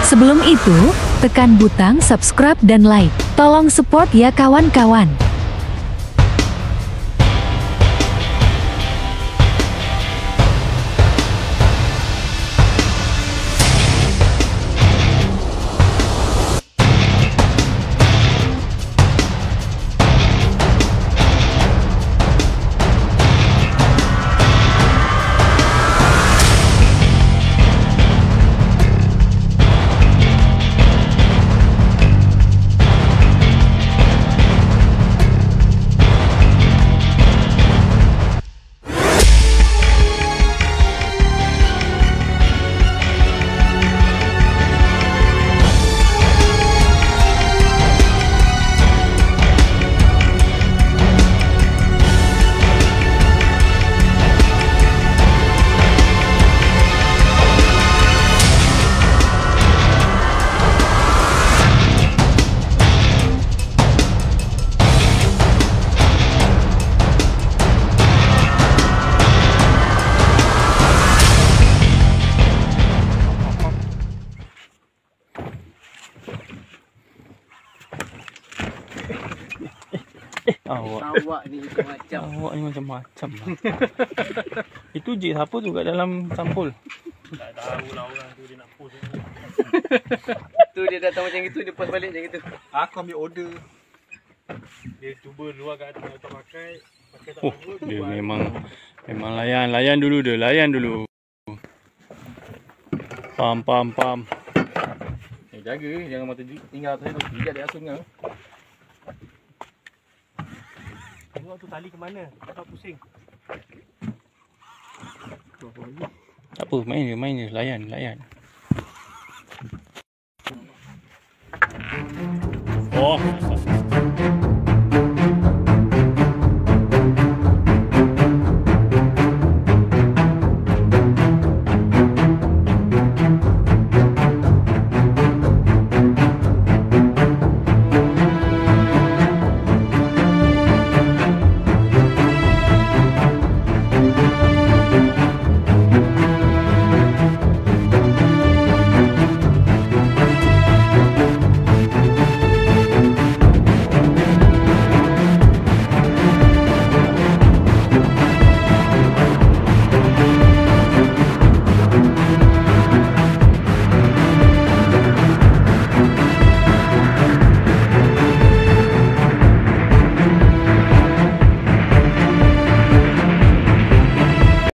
Sebelum itu, tekan butang subscribe dan like. Tolong support ya kawan-kawan. Awak ni macam-macam. Awak ni macam-macam lah. Itu je siapa tu kat dalam sampul? Tak tahu lah orang tu dia nak post ni. Tu dia datang macam gitu, dia post balik macam gitu. Aku ambil order. Dia cuba luar kat atas atau pakai tak bagus. Dia memang layan dulu dia, layan dulu. Pam. Jaga jangan mata tinggal atas tu. Tidak dia sungai. Tengok tu tali ke mana? Tak pusing. Tak apa, main je, layan. Oh,